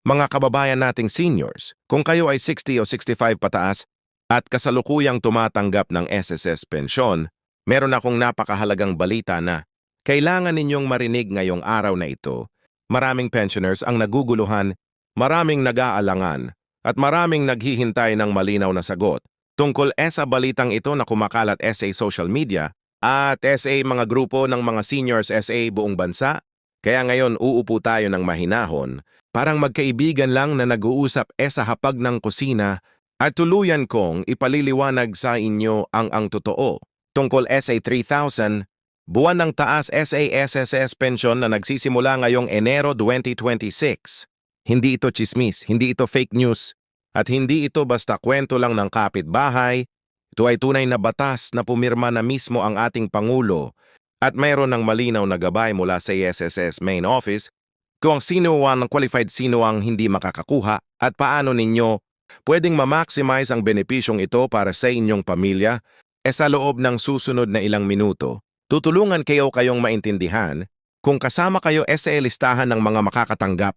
Mga kababayan nating seniors, kung kayo ay 60 o 65 pataas at kasalukuyang tumatanggap ng SSS pensyon, meron akong napakahalagang balita na kailangan ninyong marinig ngayong araw na ito. Maraming pensioners ang naguguluhan, maraming nag-aalangan, at maraming naghihintay ng malinaw na sagot tungkol sa balitang ito na kumakalat sa social media at sa mga grupo ng mga seniors sa buong bansa. Kaya ngayon uupo tayo ng mahinahon, parang magkaibigan lang na nag-uusap sa hapag ng kusina at tuluyan kong ipaliliwanag sa inyo ang totoo tungkol sa 3,000 buwan ng taas SSS pension na nagsisimula ngayong Enero 2026. Hindi ito chismis, hindi ito fake news, at hindi ito basta kwento lang ng kapitbahay. Ito ay tunay na batas na pumirma na mismo ang ating Pangulo at mayroon ng malinaw na gabay mula sa SSS main office kung sino ang qualified, sino ang hindi makakakuha at paano ninyo pwedeng ma-maximize ang benepisyong ito para sa inyong pamilya sa loob ng susunod na ilang minuto. Tutulungan kayong maintindihan kung kasama kayo sa listahan ng mga makakatanggap.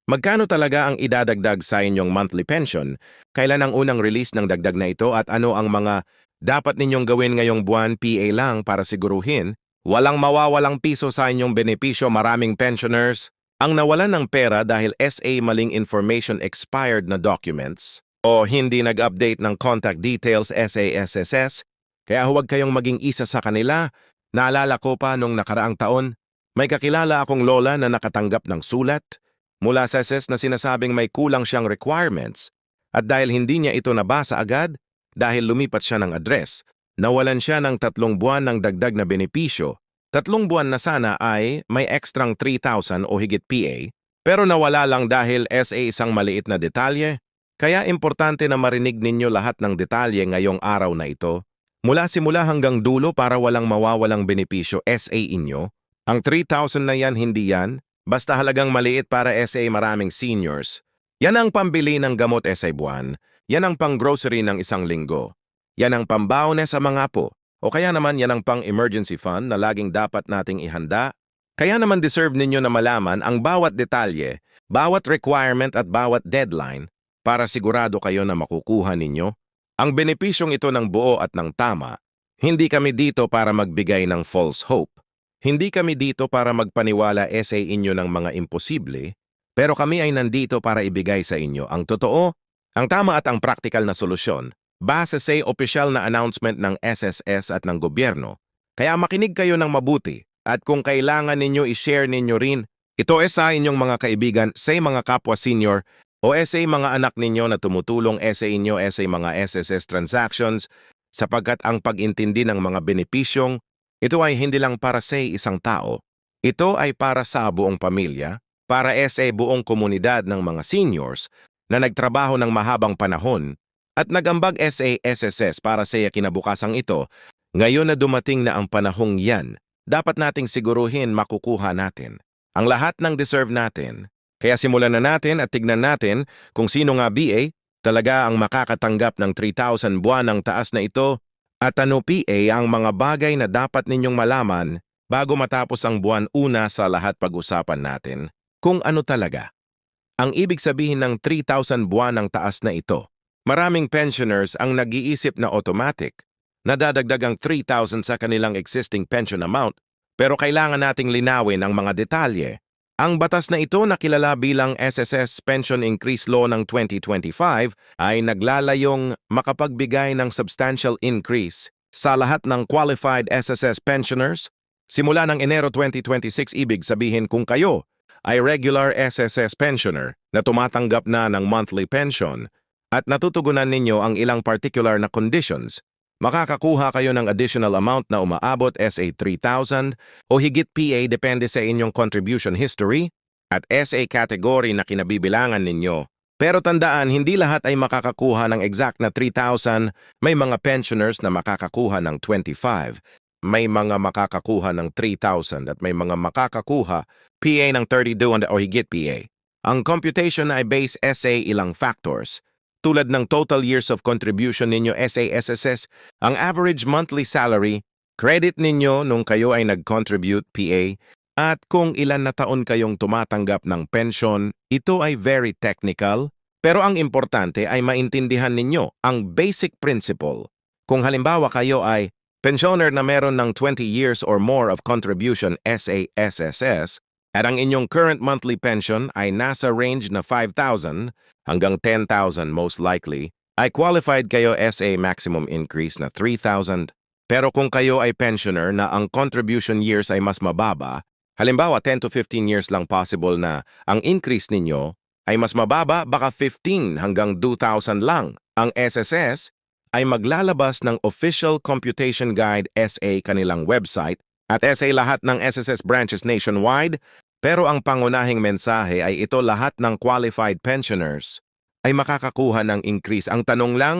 Magkano talaga ang idadagdag sa inyong monthly pension? Kailan ang unang release ng dagdag na ito at ano ang mga dapat ninyong gawin ngayong buwan PA lang para siguruhin walang mawawalang piso sa inyong benepisyo? Maraming pensioners ang nawalan ng pera dahil maling information, expired na documents o hindi nag-update ng contact details SSS. Kaya huwag kayong maging isa sa kanila. Naalala ko pa nung nakaraang taon, may kakilala akong lola na nakatanggap ng sulat mula sa SSS na sinasabing may kulang siyang requirements at dahil hindi niya ito nabasa agad, dahil lumipat siya ng address, nawalan siya ng 3 buwan ng dagdag na benepisyo. 3 buwan na sana ay may ekstrang 3,000 o higit PA, pero nawala lang dahil isang maliit na detalye. Kaya importante na marinig ninyo lahat ng detalye ngayong araw na ito, mula simula hanggang dulo para walang mawawalang benepisyo inyo. Ang 3,000 na yan, hindi yan basta halagang maliit para maraming seniors. Yan ang pambili ng gamot buwan, yan ang pang-grocery ng isang linggo, yan ang pambaon sa mga apo, o kaya naman yan ang pang-emergency fund na laging dapat nating ihanda. Kaya naman deserve ninyo na malaman ang bawat detalye, bawat requirement at bawat deadline para sigurado kayo na makukuha ninyo ang benepisyong ito ng buo at ng tama. Hindi kami dito para magbigay ng false hope. Hindi kami dito para magpaniwala sa inyo ng mga imposible, pero kami ay nandito para ibigay sa inyo ang totoo, ang tama at ang praktikal na solusyon base sa opisyal na announcement ng SSS at ng gobyerno. Kaya makinig kayo ng mabuti at kung kailangan ninyo i-share ninyo rin ito sa inyong mga kaibigan, sa mga kapwa senior o sa mga anak ninyo na tumutulong sa inyo sa mga SSS transactions, sapagkat ang pag-intindi ng mga benepisyong ito ay hindi lang para sa isang tao. Ito ay para sa buong pamilya, para sa buong komunidad ng mga seniors na nagtrabaho ng mahabang panahon at nagambag sa SSS para sa kinabukasang ito. Ngayon na dumating na ang panahong yan, dapat nating siguruhin makukuha natin ang lahat ng deserve natin. Kaya simulan na natin at tignan natin kung sino nga BA talaga ang makakatanggap ng 3,000 buwan ng taas na ito at ano PA ang mga bagay na dapat ninyong malaman bago matapos ang buwan. Una sa lahat, pag-usapan natin kung ano talaga ang ibig sabihin ng 3,000 buwan ng taas na ito. Maraming pensioners ang nag-iisip na automatic na dadagdag ang 3,000 sa kanilang existing pension amount, pero kailangan nating linawin ang mga detalye. Ang batas na ito na kilala bilang SSS Pension Increase Law ng 2025 ay naglalayong makapagbigay ng substantial increase sa lahat ng qualified SSS pensioners simula ng Enero 2026. Ibig sabihin kung kayo ay regular SSS pensioner na tumatanggap na ng monthly pension at natutugunan ninyo ang ilang particular na conditions, makakakuha kayo ng additional amount na umaabot sa 3,000 o higit PA depende sa inyong contribution history at SA category na kinabibilangan ninyo. Pero tandaan, hindi lahat ay makakakuha ng exact na 3,000. May mga pensioners na makakakuha ng 25, may mga makakakuha ng 3,000 at may mga makakakuha PA ng 32 o higit PA. Ang computation ay base sa ilang factors, tulad ng total years of contribution ninyo sa SSS, ang average monthly salary, credit ninyo nung kayo ay nag-contribute PA, At kung ilan na taon kayong tumatanggap ng pensyon, ito ay very technical, pero ang importante ay maintindihan ninyo ang basic principle. Kung halimbawa kayo ay pensioner na meron ng 20 years or more of contribution SASSS, at ang inyong current monthly pension ay nasa range na 5,000 hanggang 10,000 most likely, ay qualified kayo SA maximum increase na 3,000. Pero kung kayo ay pensioner na ang contribution years ay mas mababa, halimbawa 10 to 15 years lang possible na ang increase ninyo ay mas mababa, baka 15 hanggang 2,000 lang. Ang SSS ay maglalabas ng Official Computation Guide SA kanilang website at SA lahat ng SSS branches nationwide, pero ang pangunahing mensahe ay ito lahat ng qualified pensioners ay makakakuha ng increase. Ang tanong lang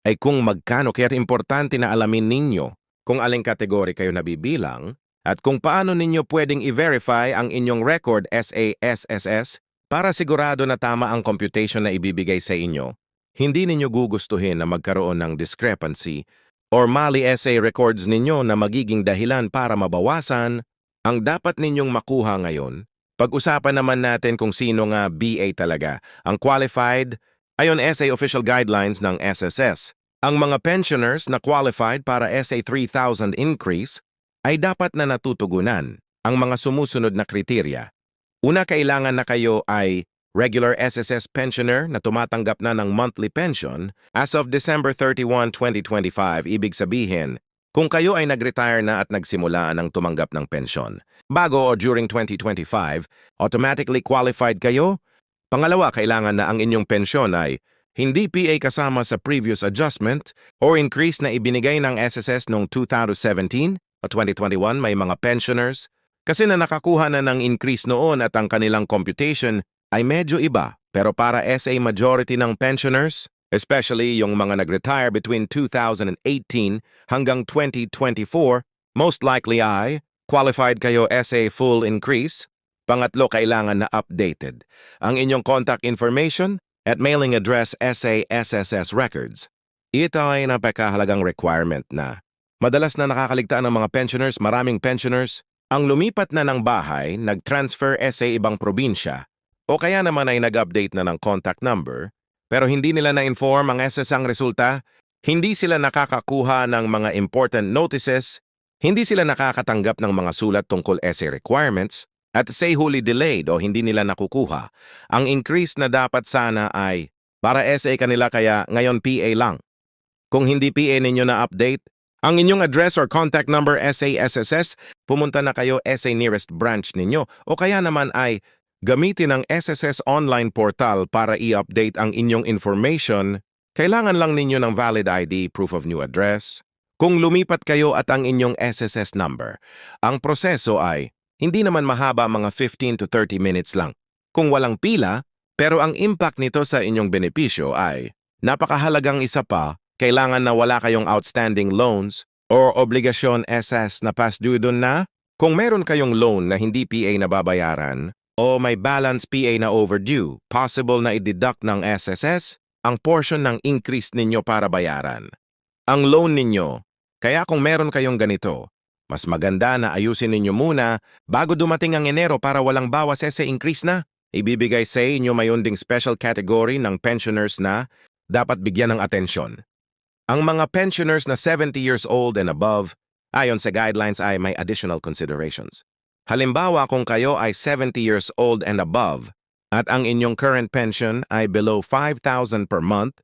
ay kung magkano, kaya importante na alamin ninyo kung aling kategory kayo nabibilang at kung paano ninyo pwedeng i-verify ang inyong record SASSS para sigurado na tama ang computation na ibibigay sa inyo. Hindi ninyo gugustuhin na magkaroon ng discrepancy or mali SA records ninyo na magiging dahilan para mabawasan ang dapat ninyong makuha ngayon. Pag-usapan naman natin kung sino nga BA talaga. Ang qualified, ayon SA official guidelines ng SSS. Ang mga pensioners na qualified para SA 3,000 increase ay dapat na natutugunan ang mga sumusunod na kriteriya. Una, kailangan na kayo ay regular SSS pensioner na tumatanggap na ng monthly pension as of December 31, 2025. Ibig sabihin, kung kayo ay nag-retire na at nagsimula ng tumanggap ng pensyon bago o during 2025, automatically qualified kayo. Pangalawa, kailangan na ang inyong pensyon ay hindi PA kasama sa previous adjustment or increase na ibinigay ng SSS noong 2017 o 2021. May mga pensioners kasi na nakakuha na ng increase noon at ang kanilang computation ay medyo iba. Pero para SA majority ng pensioners, especially yung mga nag-retire between 2018 hanggang 2024, most likely ay qualified kayo SA full increase. Pangatlo, kailangan na updated ang inyong contact information at mailing address SASSS records. Ito ay napakahalagang requirement na madalas na nakakaligtaan ng mga pensioners. Maraming pensioners ang lumipat na ng bahay, nag-transfer SA ibang probinsya, o kaya naman ay nag-update na ng contact number, pero hindi nila na-inform ang SS. Ang resulta, hindi sila nakakakuha ng mga important notices, hindi sila nakakatanggap ng mga sulat tungkol SA requirements, at say huli delayed o hindi nila nakukuha. Ang increase na dapat sana ay para SA kanila, kaya ngayon PA lang. Kung hindi PA ninyo na update ang inyong address or contact number SASSS, pumunta na kayo SA nearest branch ninyo o kaya naman ay gamitin ang SSS online portal para i-update ang inyong information. Kailangan lang ninyo ng valid ID, proof of new address. Kung lumipat kayo at ang inyong SSS number, ang proseso ay hindi naman mahaba, mga 15 to 30 minutes lang. Kung walang pila, pero ang impact nito sa inyong benepisyo ay napakahalagang. Isa pa, kailangan na wala kayong outstanding loans or obligasyon SS na past due doon na. Kung meron kayong loan na hindi PA na babayaran o may balance PA na overdue, possible na i-deduct ng SSS ang portion ng increase ninyo para bayaran ang loan ninyo. Kaya kung meron kayong ganito, mas maganda na ayusin ninyo muna bago dumating ang Enero para walang bawas sa increase na ibibigay sa inyo. Mayroon ding special category ng pensioners na dapat bigyan ng atensyon. Ang mga pensioners na 70 years old and above, ayon sa guidelines ay may additional considerations. Halimbawa, kung kayo ay 70 years old and above at ang inyong current pension ay below 5,000 per month,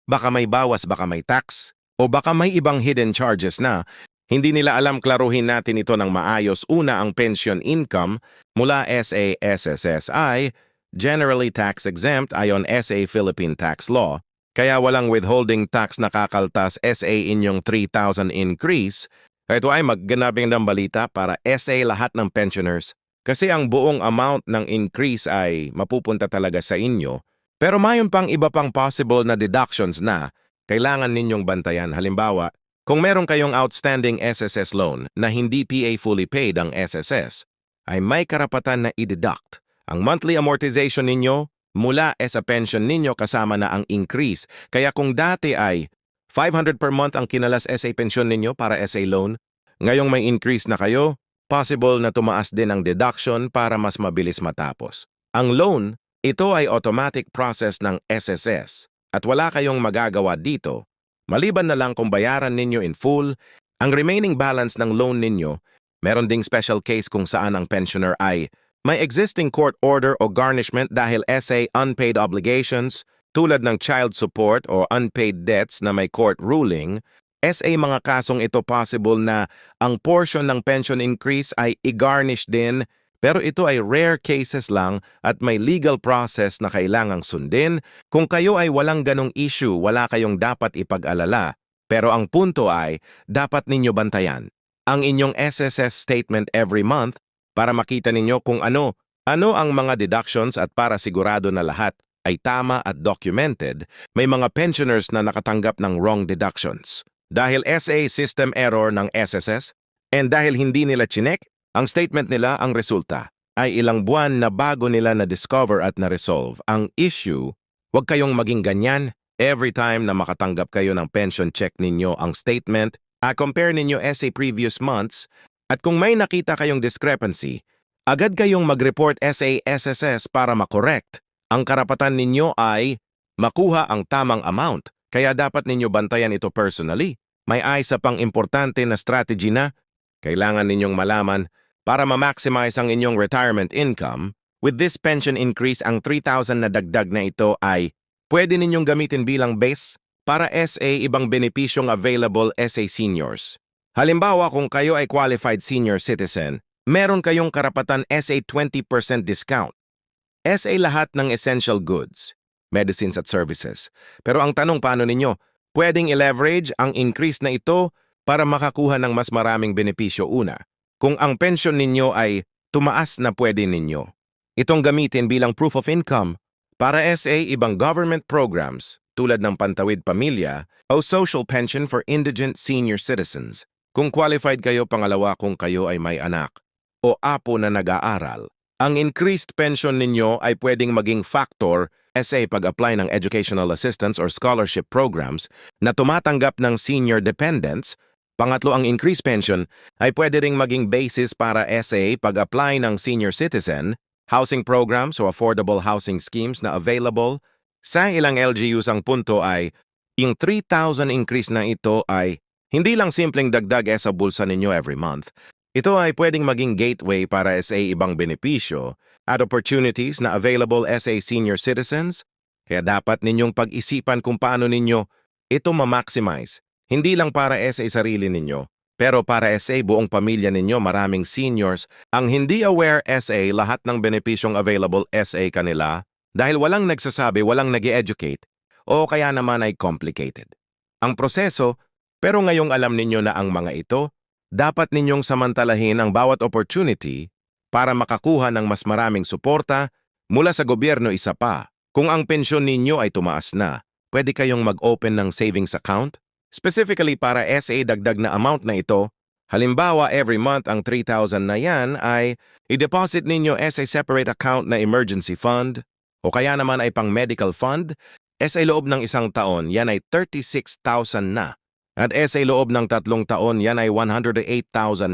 Baka may bawas, baka may tax, o baka may ibang hidden charges na hindi nila alam. Klaruhin natin ito ng maayos. Una, ang pension income mula SA-SSS ay generally tax-exempt ayon SA Philippine Tax Law, kaya walang withholding tax na kakaltas SA inyong 3,000 increase. Ito ay magganabing ng balita para SA lahat ng pensioners kasi ang buong amount ng increase ay mapupunta talaga sa inyo. Pero mayon pang iba pang possible na deductions na kailangan ninyong bantayan. Halimbawa, kung meron kayong outstanding SSS loan na hindi PA fully paid ang SSS, ay may karapatan na i-deduct ang monthly amortization ninyo mula sa pension ninyo kasama na ang increase. Kaya kung dati ay 500 per month ang kinalas SA pension ninyo para SA loan, ngayong may increase na kayo, possible na tumaas din ang deduction para mas mabilis matapos. Ang loan, ito ay automatic process ng SSS at wala kayong magagawa dito. Maliban na lang kung bayaran ninyo in full, ang remaining balance ng loan ninyo, meron ding special case kung saan ang pensioner ay may existing court order o garnishment dahil SA unpaid obligations tulad ng child support o unpaid debts na may court ruling. SA mga kasong ito possible na ang portion ng pension increase ay i-garnish din, pero ito ay rare cases lang at may legal process na kailangang sundin. Kung kayo ay walang ganong issue, wala kayong dapat ipag-alala. Pero ang punto ay, dapat ninyo bantayan ang inyong SSS statement every month para makita ninyo kung ano ang mga deductions at para sigurado na lahat ay tama at documented. May mga pensioners na nakatanggap ng wrong deductions dahil SA system error ng SSS, and dahil hindi nila chinek ang statement nila, ang resulta ay ilang buwan na bago nila na-discover at na-resolve ang issue. Huwag kayong maging ganyan. Every time na makatanggap kayo ng pension check ninyo ang statement, compare ninyo SA previous months, at kung may nakita kayong discrepancy, agad kayong mag-report SA-SSS para makorekt. Ang karapatan ninyo ay makuha ang tamang amount, kaya dapat ninyo bantayan ito personally. May isa pang importante na strategy na kailangan ninyong malaman para ma-maximize ang inyong retirement income. With this pension increase, ang 3,000 na dagdag na ito ay pwede ninyong gamitin bilang base para SA ibang benepisyong available SA seniors. Halimbawa, kung kayo ay qualified senior citizen, meron kayong karapatan SA 20% discount. SA lahat ng essential goods, medicines at services. Pero ang tanong, paano ninyo pwedeng i-leverage ang increase na ito para makakuha ng mas maraming benepisyo? Una, kung ang pension ninyo ay tumaas na, pwede ninyo itong gamitin bilang proof of income para SA ibang government programs tulad ng Pantawid Pamilya o Social Pension for Indigent Senior Citizens. Kung qualified kayo, pangalawa, kung kayo ay may anak o apo na nag-aaral, ang increased pension ninyo ay pwedeng maging factor SA pag-apply ng educational assistance or scholarship programs na tumatanggap ng senior dependents. Pangatlo, ang increased pension ay pwede ring maging basis para SA pag-apply ng senior citizen, housing programs o affordable housing schemes na available sa ilang LGUs. Ang punto ay, yung 3,000 increase na ito ay hindi lang simpleng dagdag sa bulsa ninyo every month. Ito ay pwedeng maging gateway para SA ibang benepisyo at opportunities na available SA senior citizens. Kaya dapat ninyong pag-isipan kung paano ninyo ito ma-maximize. Hindi lang para SA sarili ninyo, pero para SA buong pamilya ninyo. Maraming seniors ang hindi aware SA lahat ng benepisyong available SA kanila dahil walang nagsasabi, walang nag-educate, o kaya naman ay complicated ang proseso. Pero ngayong alam ninyo na ang mga ito, dapat ninyong samantalahin ang bawat opportunity para makakuha ng mas maraming suporta mula sa gobyerno. Isa pa, kung ang pensyon ninyo ay tumaas na, pwede kayong mag-open ng savings account specifically para SA dagdag na amount na ito. Halimbawa, every month ang 3,000 na yan ay i-deposit ninyo SA separate account na emergency fund o kaya naman ay pang medical fund. SA loob ng isang taon, yan ay 36,000 na. At SA loob ng 3 taon, yan ay 108,000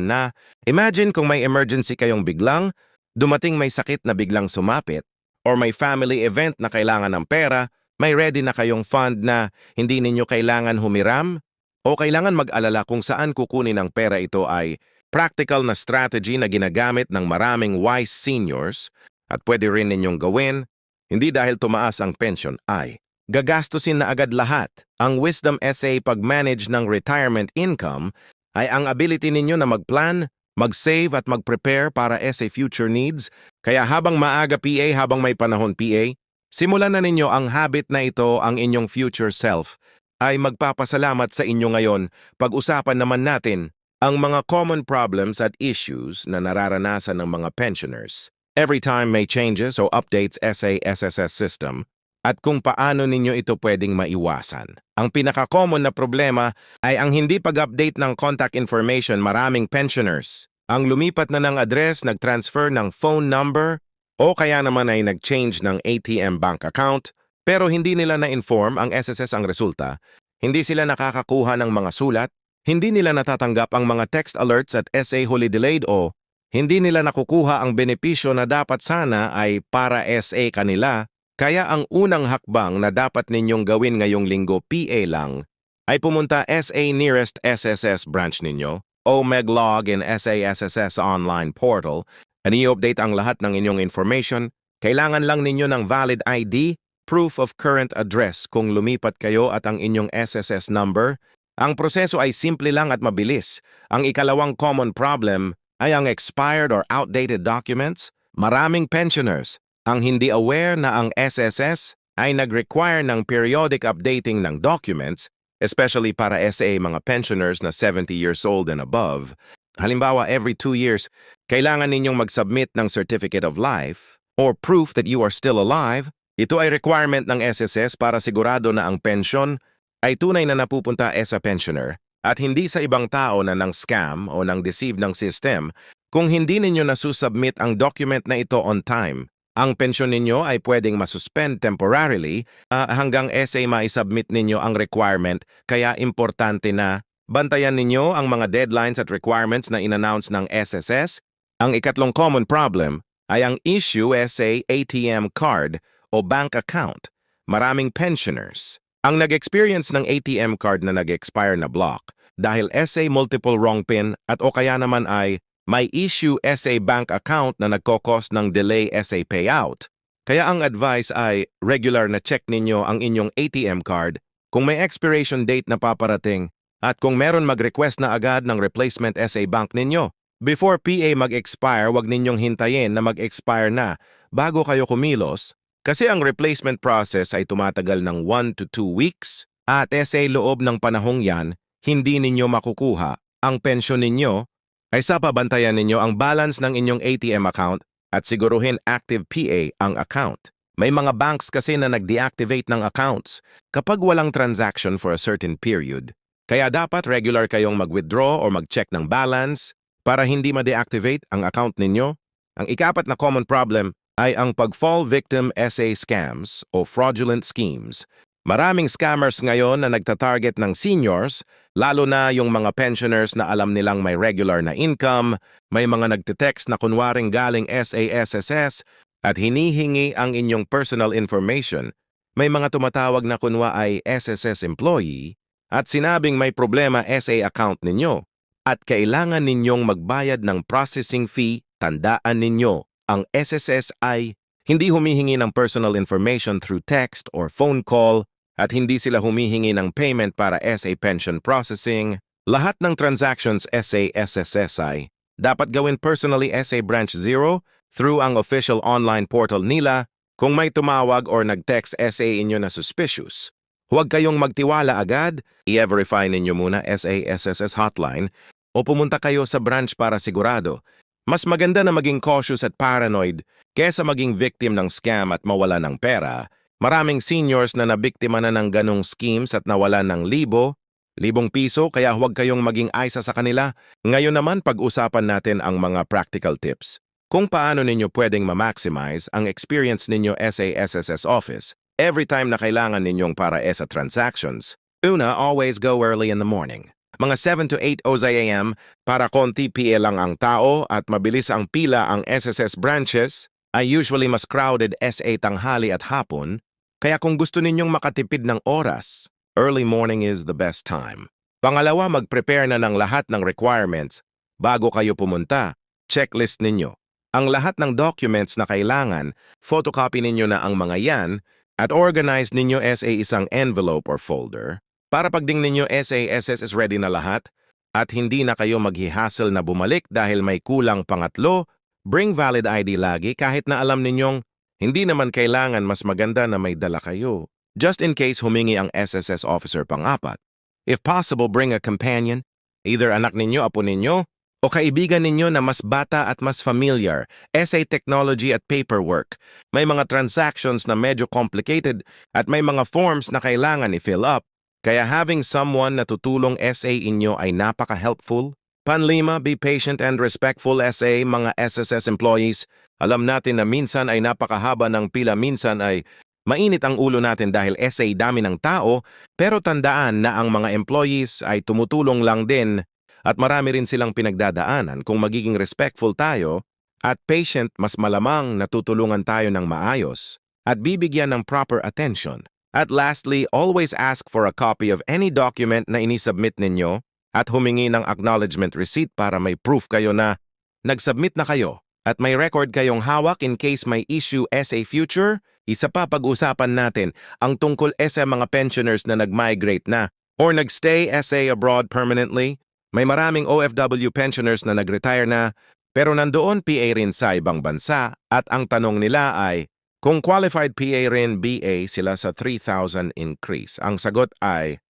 na. Imagine kung may emergency kayong biglang, dumating may sakit na biglang sumapit, or may family event na kailangan ng pera, may ready na kayong fund na hindi ninyo kailangan humiram o kailangan mag-alala kung saan kukunin ang pera. Ito ay practical na strategy na ginagamit ng maraming wise seniors at pwede rin ninyong gawin. Hindi dahil tumaas ang pension ay gagastusin na agad lahat. Ang Wisdom SA pag-manage ng retirement income ay ang ability ninyo na mag-plan, mag-save at mag-prepare para SA future needs. Kaya habang maaga PA, habang may panahon PA, simulan na ninyo ang habit na ito. Ang inyong future self ay magpapasalamat sa inyo ngayon. Pag-usapan naman natin ang mga common problems at issues na nararanasan ng mga pensioners every time may changes o updates SA SSS system at kung paano ninyo ito pwedeng maiwasan. Ang pinaka-common na problema ay ang hindi pag-update ng contact information. Maraming pensioners ang lumipat na ng address, nag-transfer ng phone number o kaya naman ay nag-change ng ATM bank account pero hindi nila na-inform ang SSS ang resulta. Hindi sila nakakakuha ng mga sulat, hindi nila natatanggap ang mga text alerts at SA huli delayed o hindi nila nakukuha ang benepisyo na dapat sana ay para SA kanila. Kaya ang unang hakbang na dapat ninyong gawin ngayong linggo PA lang ay pumunta SA nearest SSS branch ninyo o mag-log in SA SSS online portal at i-update ang lahat ng inyong information. Kailangan lang ninyo ng valid ID, proof of current address kung lumipat kayo at ang inyong SSS number. Ang proseso ay simple lang at mabilis. Ang ikalawang common problem ay ang expired or outdated documents. Maraming pensioners ang hindi aware na ang SSS ay nag-require ng periodic updating ng documents, especially para SA mga pensioners na 70 years old and above. Halimbawa, every 2 years, kailangan ninyong mag-submit ng Certificate of Life or proof that you are still alive. Ito ay requirement ng SSS para sigurado na ang pensyon ay tunay na napupunta sa pensioner at hindi sa ibang tao na ng scam o ng deceive ng system. Kung hindi ninyo nasusubmit ang document na ito on time, ang pensyon ninyo ay pwedeng masuspend temporarily hanggang SA maisubmit ninyo ang requirement. Kaya importante na bantayan ninyo ang mga deadlines at requirements na in-announce ng SSS. Ang ikatlong common problem ay ang issue SA ATM card o bank account. Maraming pensioners ang nag-experience ng ATM card na nag-expire na block dahil SA multiple wrong PIN at o kaya naman ay may issue SA bank account na nagkokos ng delay SA payout. Kaya ang advice ay regular na check ninyo ang inyong ATM card kung may expiration date na paparating at kung meron mag-request na agad ng replacement SA bank ninyo. Before PA mag-expire, wag ninyong hintayin na mag-expire na bago kayo kumilos kasi ang replacement process ay tumatagal ng 1 to 2 weeks at SA loob ng panahong yan, hindi ninyo makukuha ang pensyon ninyo. Ay sa pabantayan ninyo ang balance ng inyong ATM account at siguruhin active PA ang account. May mga banks kasi na nag-deactivate ng accounts kapag walang transaction for a certain period. Kaya dapat regular kayong mag-withdraw o mag-check ng balance para hindi ma-deactivate ang account ninyo. Ang ikapat na common problem ay ang pag-fall victim SA scams o fraudulent schemes. Maraming scammers ngayon na nagtatarget ng seniors, lalo na yung mga pensioners na alam nilang may regular na income, may mga nagtitext na kunwaring galing SASSS at hinihingi ang inyong personal information. May mga tumatawag na kunwa ay SSS employee at sinabing may problema SA account ninyo at kailangan ninyong magbayad ng processing fee. Tandaan ninyo, ang SSS ay hindi humihingi ng personal information through text or phone call at hindi sila humihingi ng payment para SA pension processing. Lahat ng transactions SA SSS ay dapat gawin personally SA Branch 0 through ang official online portal nila. Kung may tumawag or nag-text SA inyo na suspicious, huwag kayong magtiwala agad. I-verify ninyo muna SA SSS hotline o pumunta kayo sa branch para sigurado. Mas maganda na maging cautious at paranoid kesa maging victim ng scam at mawala ng pera. Maraming seniors na nabiktima na ng ganong schemes at nawala ng libong piso kaya huwag kayong maging aysa sa kanila. Ngayon naman pag-usapan natin ang mga practical tips. Kung paano ninyo pwedeng ma-maximize ang experience ninyo SA SSS office every time na kailangan ninyong para sa transactions. Una, always go early in the morning. Mga 7 to 8 a.m. para konti PA lang ang tao at mabilis ang pila. Ang SSS branches ay usually mas crowded SA tanghali at hapon. Kaya kung gusto ninyong makatipid ng oras, early morning is the best time. Pangalawa, mag-prepare na ng lahat ng requirements bago kayo pumunta. Checklist ninyo ang lahat ng documents na kailangan, photocopy ninyo na ang mga yan At organize ninyo SA isang envelope or folder para pagding ninyo SA SS is ready na lahat at hindi na kayo maghihassle na bumalik dahil may kulang pangatlo. Bring valid ID lagi kahit na alam ninyong hindi naman kailangan, mas maganda na may dala kayo. Just in case humingi ang SSS officer pang-apat. If possible, bring a companion, either anak ninyo, apo ninyo, o kaibigan ninyo na mas bata at mas familiar, SA technology at paperwork. May mga transactions na medyo complicated at may mga forms na kailangan i-fill up. Kaya having someone na tutulong SA inyo ay napaka-helpful. Panlima, be patient and respectful SA, mga SSS employees. Alam natin na minsan ay napakahaba ng pila, minsan ay mainit ang ulo natin dahil SA dami ng tao, pero tandaan na ang mga employees ay tumutulong lang din at marami rin silang pinagdadaanan. Kung magiging respectful tayo at patient, mas malamang natutulungan tayo ng maayos at bibigyan ng proper attention. At lastly, always ask for a copy of any document na inisubmit ninyo at humingi ng acknowledgement receipt para may proof kayo na nag-submit na kayo at may record kayong hawak in case may issue SA future. Isa pa pag-usapan natin ang tungkol sa mga pensioners na nag-migrate na or nag-stay SA abroad permanently. May maraming OFW pensioners na nag-retire na pero nandoon PA rin sa ibang bansa at ang tanong nila ay kung qualified PA rin BA sila sa 3,000 increase. Ang sagot ay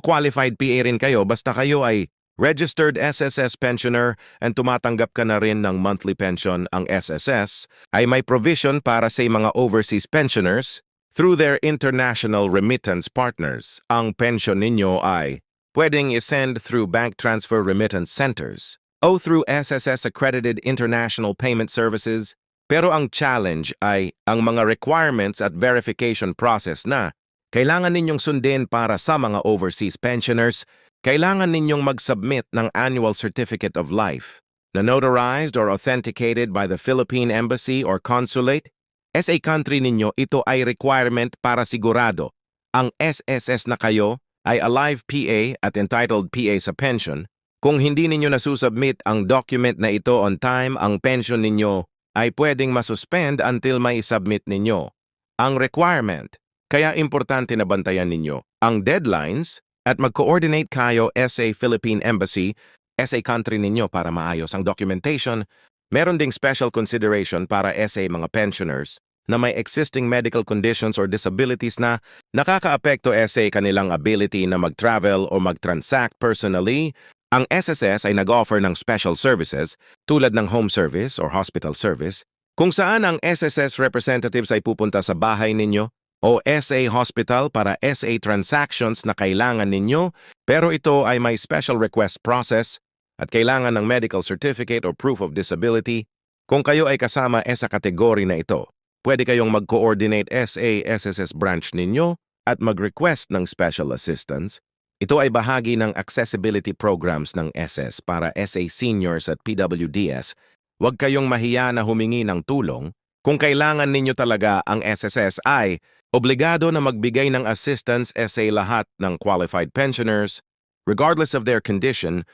qualified PA rin kayo basta kayo ay registered SSS pensioner and tumatanggap ka na rin ng monthly pension. Ang SSS ay may provision para sa mga overseas pensioners through their international remittance partners. Ang pension ninyo ay pwedeng isend through bank transfer remittance centers o through SSS accredited international payment services. Pero ang challenge ay ang mga requirements at verification process na kailangan ninyong sundin para sa mga overseas pensioners. Kailangan ninyong mag-submit ng annual certificate of life na notarized or authenticated by the Philippine Embassy or Consulate. SA country ninyo, ito ay requirement para sigurado ang SSS na kayo ay alive PA at entitled PA sa pension. Kung hindi ninyo nasusubmit ang document na ito on time, ang pension ninyo ay pwedeng masuspend until may submit ninyo ang requirement. Kaya importante na bantayan ninyo ang deadlines at mag-coordinate kayo SA Philippine Embassy, SA country ninyo para maayos ang documentation. Meron ding special consideration para SA mga pensioners na may existing medical conditions or disabilities na nakakaapekto SA kanilang ability na mag-travel o mag-transact personally. Ang SSS ay nag-offer ng special services tulad ng home service or hospital service kung saan ang SSS representatives ay pupunta sa bahay ninyo o SA hospital para SA transactions na kailangan ninyo, pero ito ay may special request process at kailangan ng medical certificate or proof of disability. Kung kayo ay kasama sa kategory na ito, pwede kayong mag-coordinate SA SSS branch ninyo at mag-request ng special assistance. Ito ay bahagi ng accessibility programs ng SS para SA seniors at PWDs. Huwag kayong mahiya na humingi ng tulong. Kung kailangan ninyo talaga ang SSS ay obligado na magbigay ng assistance SA lahat ng qualified pensioners, regardless of their condition.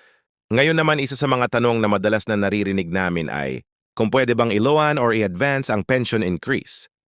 Ngayon naman isa sa mga tanong na madalas na naririnig namin ay kung pwede bang iloan or i-advance ang pension increase.